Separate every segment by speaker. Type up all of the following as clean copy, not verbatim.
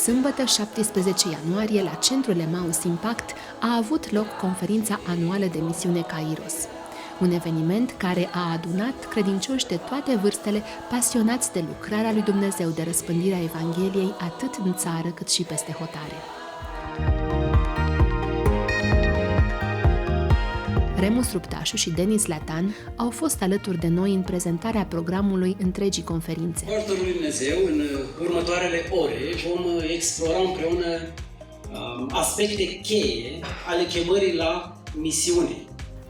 Speaker 1: Sâmbătă, 17 ianuarie, la Centrul Emmaus Impact, a avut loc conferința anuală de misiune Kairos. Un eveniment care a adunat credincioși de toate vârstele, pasionați de lucrarea lui Dumnezeu, de răspândirea Evangheliei, atât în țară cât și peste hotare. Remus Ruptașu și Denis Latan au fost alături de noi în prezentarea programului întregii conferințe.
Speaker 2: Cu ajutorul lui Dumnezeu, în următoarele ore, vom explora împreună aspecte cheie ale chemării la misiune.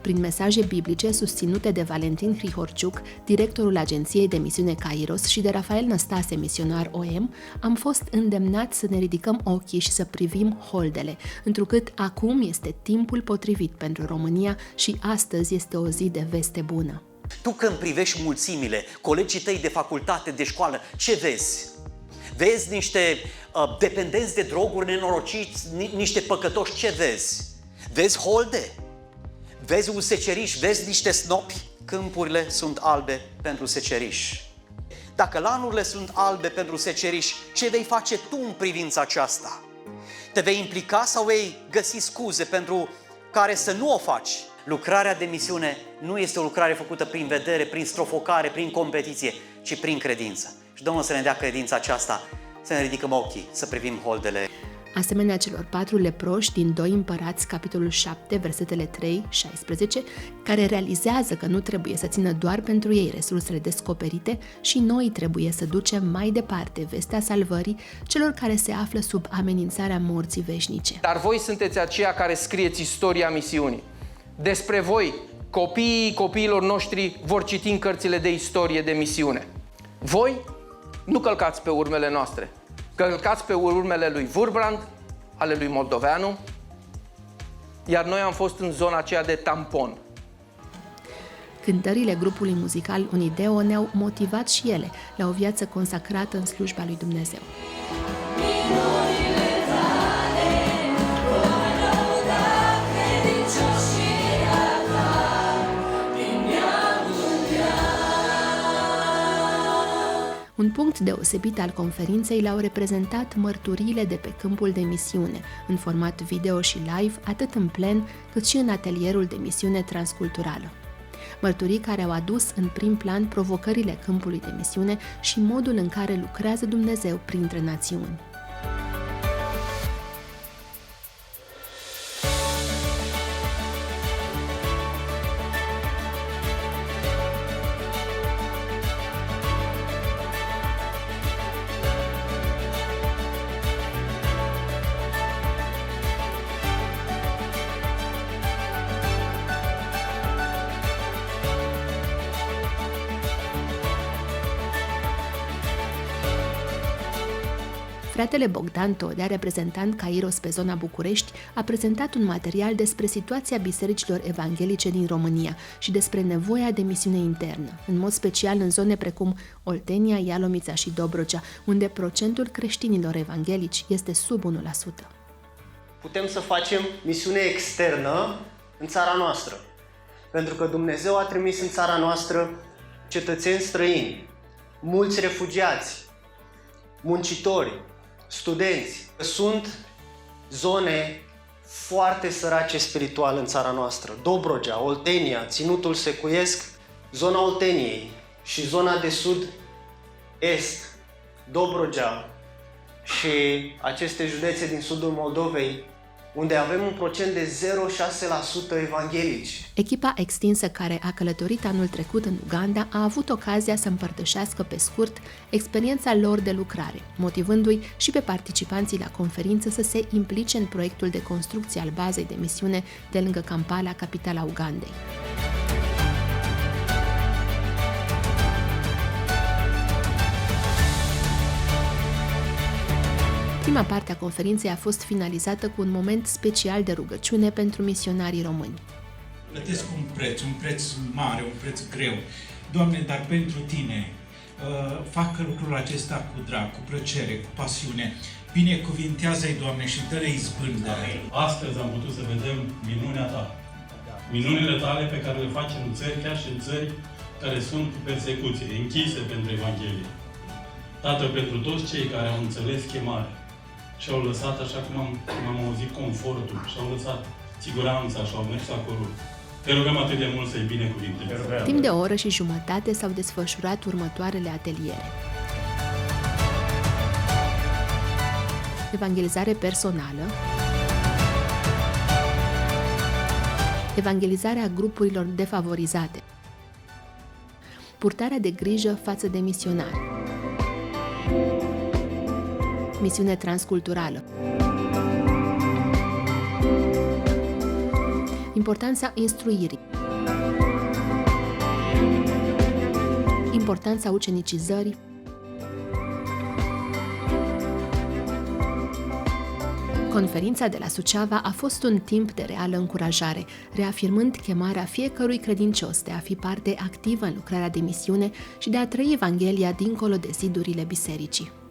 Speaker 1: Prin mesaje biblice susținute de Valentin Hrihorciuc, directorul Agenției de Misiune Kairos, și de Rafael Năstase, misionar OM, am fost îndemnați să ne ridicăm ochii și să privim holdele, întrucât acum este timpul potrivit pentru România și astăzi este o zi de veste bună.
Speaker 3: Tu când privești mulțimile, colegii tăi de facultate, de școală, ce vezi? Vezi niște dependenți de droguri nenorociți, niște păcătoși, ce vezi? Vezi holde? Vezi un seceriș, vezi niște snopi? Câmpurile sunt albe pentru seceriș. Dacă lanurile sunt albe pentru seceriș, ce vei face tu în privința aceasta? Te vei implica sau vei găsi scuze pentru care să nu o faci? Lucrarea de misiune nu este o lucrare făcută prin vedere, prin strofocare, prin competiție, ci prin credință. Și Domnul să ne dea credința aceasta, să ne ridicăm ochii, să privim holdele.
Speaker 1: Asemenea celor 4 leproși din 2 Împărați, capitolul 7, versetele 3-16, care realizează că nu trebuie să țină doar pentru ei resursele descoperite și noi trebuie să ducem mai departe vestea salvării celor care se află sub amenințarea morții veșnice.
Speaker 4: Dar voi sunteți aceia care scrieți istoria misiunii. Despre voi, copiilor noștri vor citi în cărțile de istorie de misiune. Voi nu călcați pe urmele noastre. Călcați pe urmele lui Wurbrand, ale lui Moldoveanu, iar noi am fost în zona aceea de tampon.
Speaker 1: Cântările grupului muzical Unideo ne-au motivat și ele la o viață consacrată în slujba lui Dumnezeu. Un punct deosebit al conferinței l-au reprezentat mărturiile de pe câmpul de misiune, în format video și live, atât în plen, cât și în atelierul de misiune transculturală. Mărturii care au adus în prim plan provocările câmpului de misiune și modul în care lucrează Dumnezeu printre națiuni. Fratele Bogdan Todea, reprezentant Kairos pe zona București, a prezentat un material despre situația bisericilor evanghelice din România și despre nevoia de misiune internă, în mod special în zone precum Oltenia, Ialomița și Dobrogea, unde procentul creștinilor evanghelici este sub 1%.
Speaker 5: Putem să facem misiune externă în țara noastră, pentru că Dumnezeu a trimis în țara noastră cetățeni străini, mulți refugiați, muncitori, studenți. Sunt zone foarte sărace spiritual în țara noastră. Dobrogea, Oltenia, Ținutul Secuiesc, zona Olteniei și zona de sud-est, Dobrogea și aceste județe din sudul Moldovei, unde avem un procent de 0,6% evanghelici.
Speaker 1: Echipa extinsă care a călătorit anul trecut în Uganda a avut ocazia să împărtășească pe scurt experiența lor de lucrare, motivându-i și pe participanții la conferință să se implice în proiectul de construcție al bazei de misiune de lângă Kampala, capitala Ugandei. Prima parte a conferinței a fost finalizată cu un moment special de rugăciune pentru misionarii români.
Speaker 6: Plătesc un preț mare, un preț greu. Doamne, dar pentru Tine, fac lucrul acesta cu drag, cu plăcere, cu pasiune. Binecuvintează-i, Doamne, și dă-le izbândă.
Speaker 7: Astăzi am putut să vedem minunea Ta. Minunile Tale pe care le faci în țări, chiar și în țări care sunt persecuție, închise pentru Evanghelie. Tată, pentru toți cei care au înțeles chemarea, și au lăsat, așa cum am auzit, confortul și au lăsat siguranța și au mers acolo. Te rugăm atât de mult să-i binecuvintezi.
Speaker 1: Timp de o oră și jumătate s-au desfășurat următoarele ateliere. Evangelizare personală, evangelizarea grupurilor defavorizate, purtarea de grijă față de misionari, misiune transculturală, importanța instruirii, importanța ucenicizării, Conferința de la Suceava a fost un timp de reală încurajare, reafirmând chemarea fiecărui credincios de a fi parte activă în lucrarea de misiune și de a trăi Evanghelia dincolo de zidurile bisericii.